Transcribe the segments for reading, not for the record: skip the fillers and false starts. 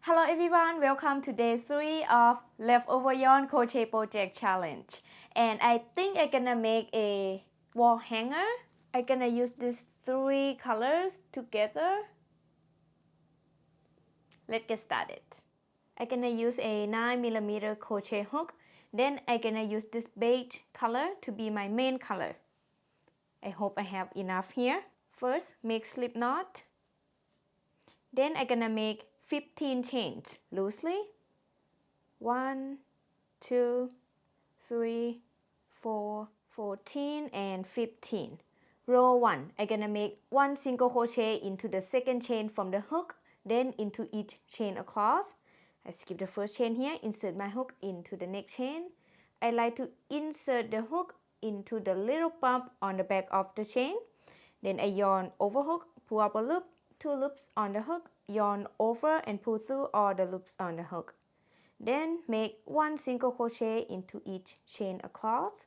Hello everyone, welcome to day 3 of Leftover Yarn Crochet Project Challenge. And I think I'm gonna make a wall hanger. I'm gonna use these 3 colors together. Let's get started. I'm gonna use a 9mm crochet hook. Then I'm gonna use this beige color to be my main color. I hope I have enough here. First, make slip knot. Then I'm gonna make 15 chains loosely. 1, 2, 3, 4, 14 and 15. Row 1, I'm gonna make 1 single crochet into the second chain from the hook, then into each chain across. I skip the first chain here, insert my hook into the next chain. I like to insert the hook into the little bump on the back of the chain. Then I yarn over hook, pull up a loop, 2 loops on the hook, yarn over and pull through all the loops on the hook. Then make 1 single crochet into each chain across.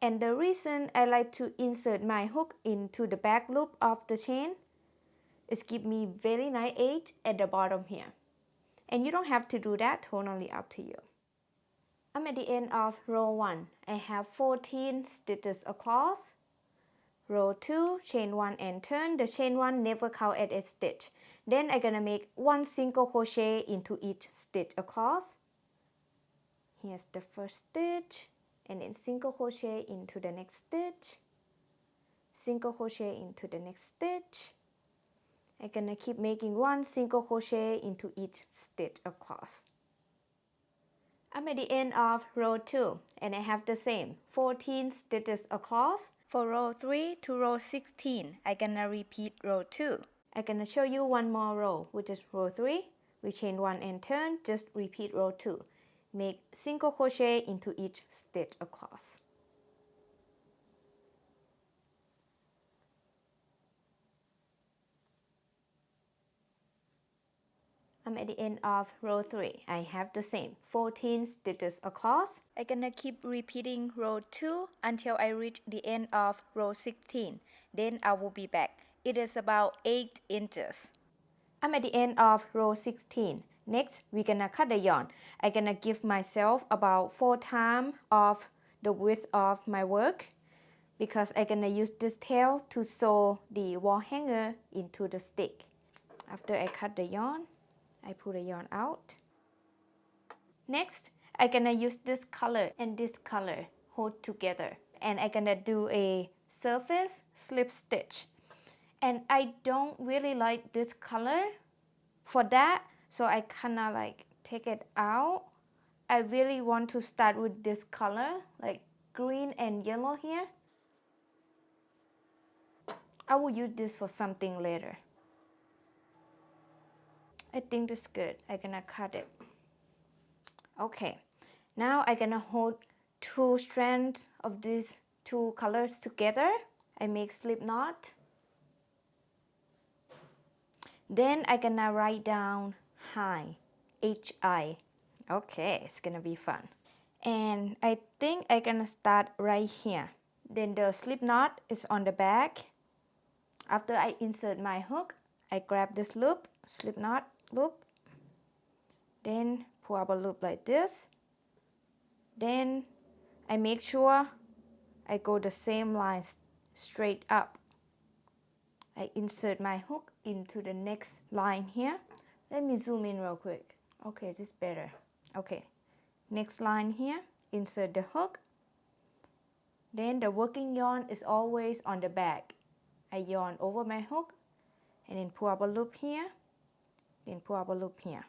And the reason I like to insert my hook into the back loop of the chain is give me very nice edge at the bottom here. And you don't have to do that, totally up to you. I'm at the end of row 1. I have 14 stitches across. Row 2, chain 1 and turn. The chain 1 never count as a stitch. Then I'm gonna make 1 single crochet into each stitch across. Here's the first stitch, and then single crochet into the next stitch, single crochet into the next stitch. I'm gonna keep making 1 single crochet into each stitch across. I'm at the end of row 2 and I have the same 14 stitches across. For row 3 to row 16, I'm gonna repeat row 2. I'm gonna show you one more row, which is row 3. We chain 1 and turn, just repeat row 2. Make single crochet into each stitch across. I'm at the end of row 3. I have the same 14 stitches across. I'm gonna keep repeating row 2 until I reach the end of row 16. Then I will be back. It is about 8 inches. I'm at the end of row 16. Next, we're gonna cut the yarn. I'm gonna give myself about 4 times of the width of my work because I'm gonna use this tail to sew the wall hanger into the stick. After I cut the yarn, I pull the yarn out. Next, I'm gonna use this color and this color hold together. And I'm gonna do a surface slip stitch. And I don't really like this color for that, so I kinda like take it out. I really want to start with this color, like green and yellow here. I will use this for something later. I think this is good. I'm gonna cut it. Okay, now I'm gonna hold 2 strands of these 2 colors together. I make slip knot. Then I'm gonna write down hi, H-I. Okay, it's gonna be fun. And I think I'm gonna start right here. Then the slip knot is on the back. After I insert my hook, I grab this loop, slip knot loop. Then pull up a loop like this. Then I make sure I go the same line straight up. I insert my hook into the next line here. Let me zoom in real quick. Okay, this is better. Okay, next line here, insert the hook. Then the working yarn is always on the back. I yarn over my hook and then pull up a loop here, then pull up a loop here.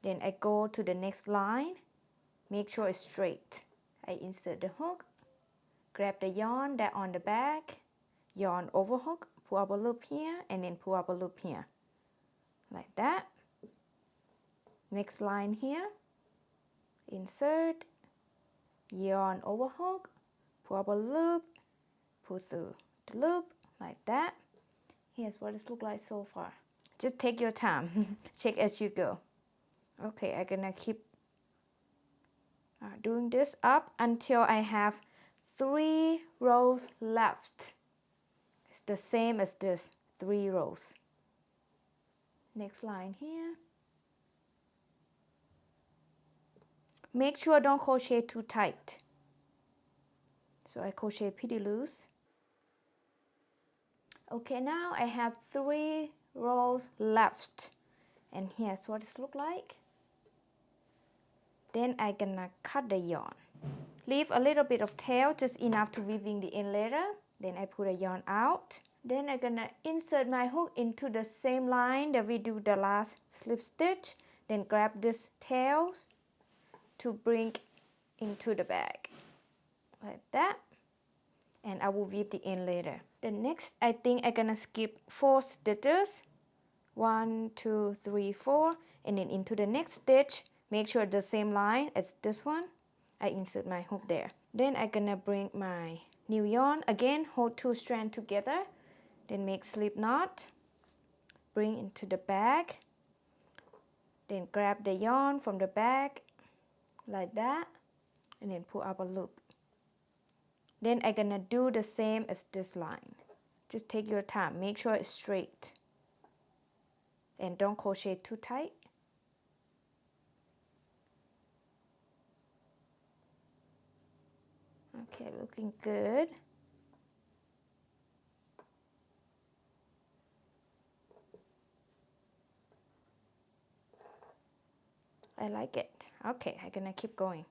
Then I go to the next line, make sure it's straight. I insert the hook, grab the yarn that on the back, yarn over hook, pull up a loop here, and then pull up a loop here. Like that. Next line here, insert, yarn over hook, pull up a loop, pull through the loop, like that. Here's what it looks like so far. Just take your time, check as you go. Okay, I'm gonna keep doing this up until I have 3 rows left. the same as this, 3 rows. Next line here. Make sure don't crochet too tight. So I crochet pretty loose. Okay, now I have 3 rows left, and here's what it looks like. Then I'm gonna cut the yarn. Leave a little bit of tail, just enough to weaving the end later. Then I put a yarn out. Then I'm gonna insert my hook into the same line that we do the last slip stitch. Then grab this tail to bring into the bag, like that. And I will weave the end later. The next, I think I'm gonna skip 4 stitches. 1, 2, 3, 4, and then into the next stitch, make sure the same line as this one. I insert my hook there. Then I'm gonna bring my new yarn. Again, hold 2 strands together. Then make slip knot. Bring into the bag. Then grab the yarn from the bag, like that. And then pull up a loop. Then I'm gonna do the same as this line. Just take your time, make sure it's straight. And don't crochet too tight. Okay, looking good. I like it. Okay, I'm gonna keep going.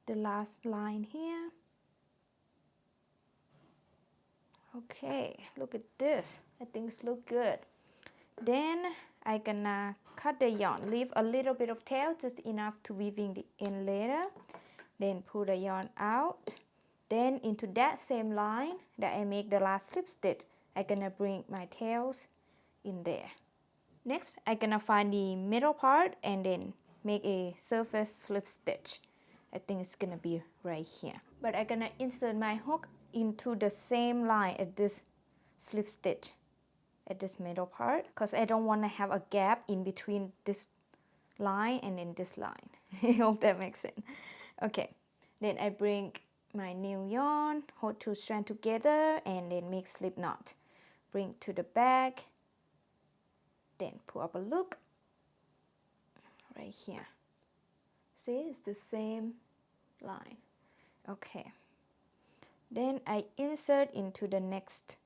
The last line here. Okay, look at this. I think it looks good. Then I'm gonna cut the yarn. Leave a little bit of tail, just enough to weaving the end later. Then pull the yarn out. Then into that same line that I make the last slip stitch, I'm gonna bring my tails in there. Next, I'm gonna find the middle part and then make a surface slip stitch. I think it's gonna be right here. But I'm gonna insert my hook into the same line as this slip stitch at this middle part, because I don't want to have a gap in between this line and then this line. I hope that makes sense. Okay, then I bring my new yarn, hold 2 strands together, and then make slip knot. Bring to the back, then pull up a loop right here. See, it's the same line. Okay, then I insert into the next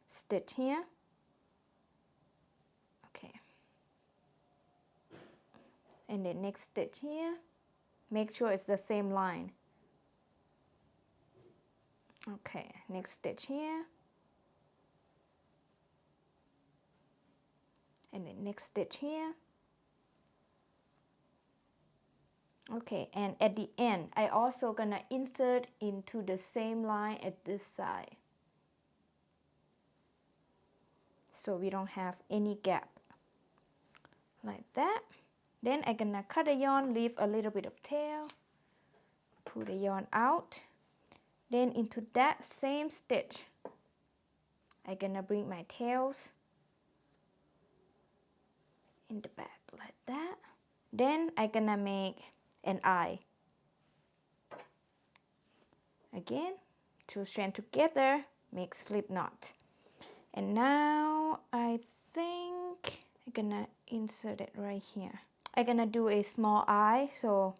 stitch here. Okay, and the next stitch here, make sure it's the same line. Okay, next stitch here, and the next stitch here. Okay, and at the end, I also gonna insert into the same line at this side, so we don't have any gap, like that. Then I'm gonna cut the yarn, leave a little bit of tail, pull the yarn out. Then into that same stitch, I'm gonna bring my tails in the back, like that. Then I'm gonna make an eye. Again, 2 strands together, make slip knot. And now I think I'm gonna insert it right here. I'm gonna do a small eye, so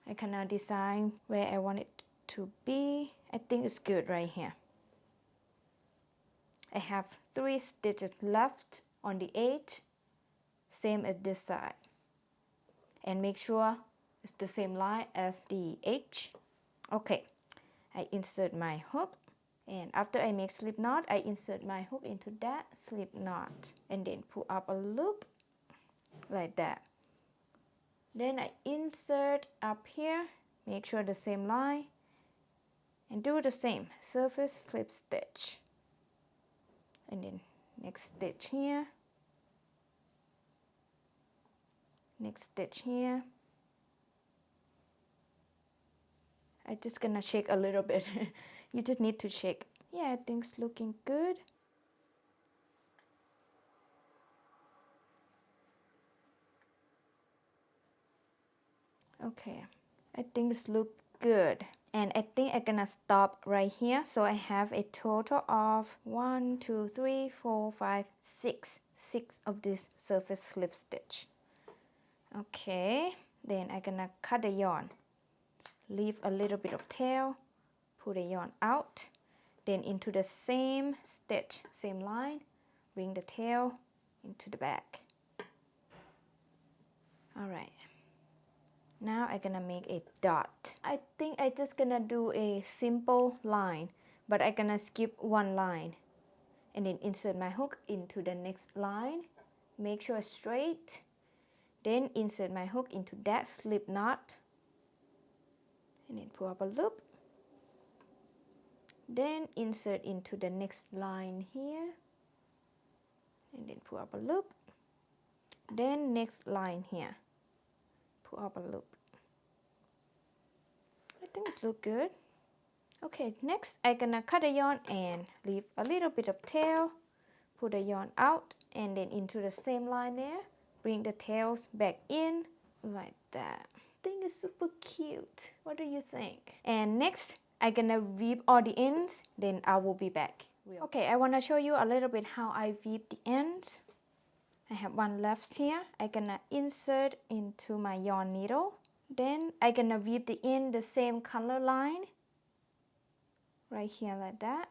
I gonna design where I want it to be. I think it's good right here. I have 3 stitches left on the edge, same as this side. And make sure it's the same line as the edge. Okay, I insert my hook, and after I make slip knot, I insert my hook into that slip knot and then pull up a loop like that. Then I insert up here, make sure the same line, and do the same surface slip stitch. And then next stitch here, next stitch here. I'm just gonna shake a little bit. You just need to shake. Yeah, I think it's looking good. Okay, I think this looks good. And I think I'm gonna stop right here. So I have a total of 1, 2, 3, 4, 5, 6. 6 of this surface slip stitch. Okay, then I'm gonna cut the yarn. Leave a little bit of tail. Pull the yarn out. Then into the same stitch, same line, bring the tail into the back. Alright. Now I'm gonna make a dot. I think I'm just gonna do a simple line, but I'm gonna skip one line. And then insert my hook into the next line. Make sure it's straight. Then insert my hook into that slip knot. And then pull up a loop. Then insert into the next line here. And then pull up a loop. Then next line here. Pull up a loop. I think this looks good. Okay, next I'm gonna cut the yarn and leave a little bit of tail. Pull the yarn out and then into the same line there. Bring the tails back in like that. I think it's super cute. What do you think? And next I'm gonna weave all the ends, then I will be back. Okay, I wanna show you a little bit how I weave the ends. I have one left here. I'm gonna insert into my yarn needle. Then I'm gonna weave the end the same color line. Right here like that.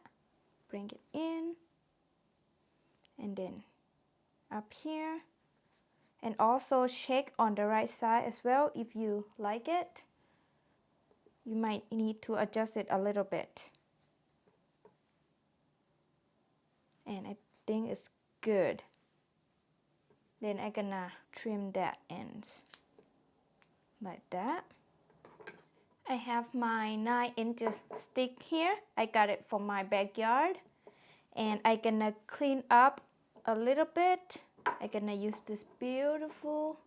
Bring it in. And then up here. And also check on the right side as well if you like it. You might need to adjust it a little bit. And I think it's good. Then I'm gonna trim that ends like that. I have my 9 inches stick here. I got it from my backyard. And I'm gonna clean up a little bit. I'm gonna use this beautiful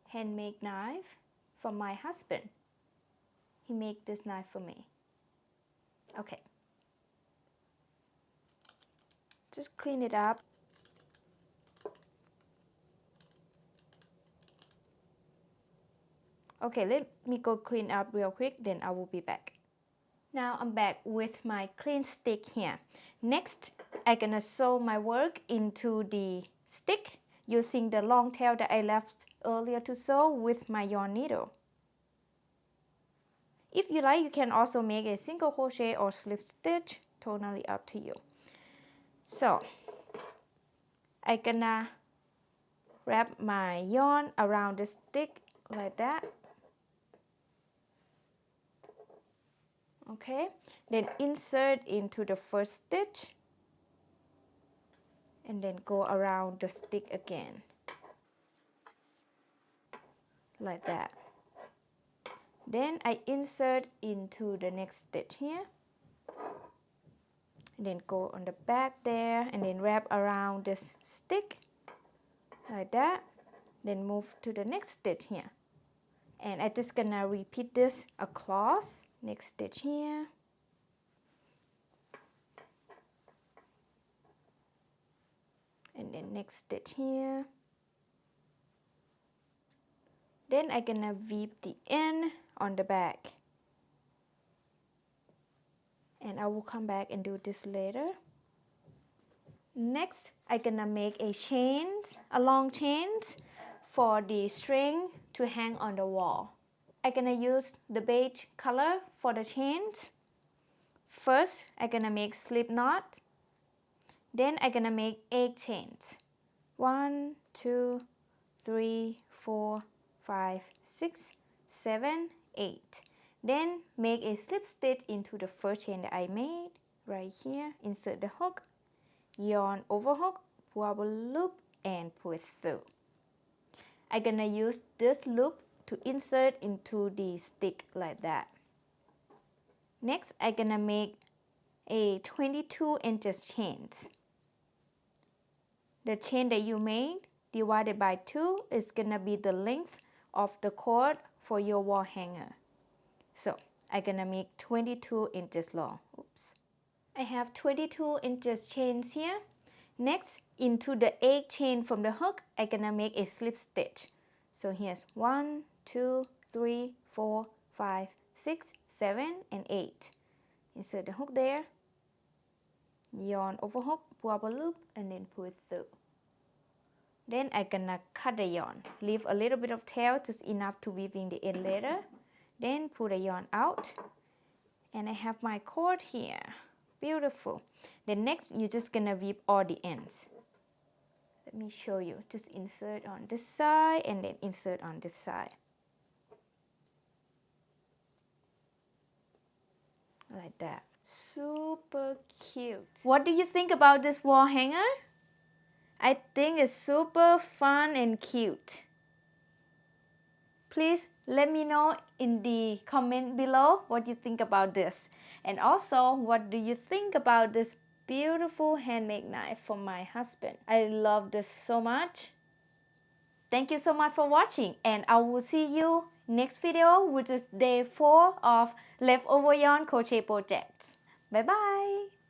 handmade knife from my husband. He made this knife for me. Okay. Just clean it up. Okay, let me go clean up real quick, then I will be back. Now I'm back with my clean stick here. Next, I'm gonna sew my work into the stick using the long tail that I left earlier to sew with my yarn needle. If you like, you can also make a single crochet or slip stitch, totally up to you. So, I'm gonna wrap my yarn around the stick like that. Okay, then insert into the first stitch and then go around the stick again like that. Then I insert into the next stitch here and then go on the back there and then wrap around this stick like that. Then move to the next stitch here and I'm just gonna repeat this across. Next stitch here. And then next stitch here. Then I'm gonna weave the end on the back. And I will come back and do this later. Next, I'm gonna make a long chains for the string to hang on the wall. I'm gonna use the beige color for the chains. First, I'm gonna make slip knot. Then I'm gonna make 8 chains. 1, 2, 3, 4, 5, 6, 7, 8. Then make a slip stitch into the first chain that I made. Right here, insert the hook, yarn over hook, pull up a loop, and pull it through. I'm gonna use this loop to insert into the stick like that. Next, I'm gonna make a 22 inches chains. The chain that you made divided by 2 is gonna be the length of the cord for your wall hanger. So I'm gonna make 22 inches long. Oops. I have 22 inches chains here. Next, into the 8 chain from the hook, I'm gonna make a slip stitch. So here's 1, 2, 3, 4, 5, 6, 7, and 8. Insert the hook there, yarn over hook, pull up a loop, and then pull it through. Then I'm gonna cut the yarn, leave a little bit of tail, just enough to weave in the end later. Then pull the yarn out, and I have my cord here. Beautiful. Then next, you're just gonna weave all the ends. Let me show you. Just insert on this side and then insert on this side. Like that. Super cute. What do you think about this wall hanger? I think it's super fun and cute. Please let me know in the comment below what you think about this. And also, what do you think about this beautiful handmade knife from my husband? I love this so much. Thank you so much for watching, and I will see you next video, which is day 4 of leftover yarn crochet projects. Bye bye.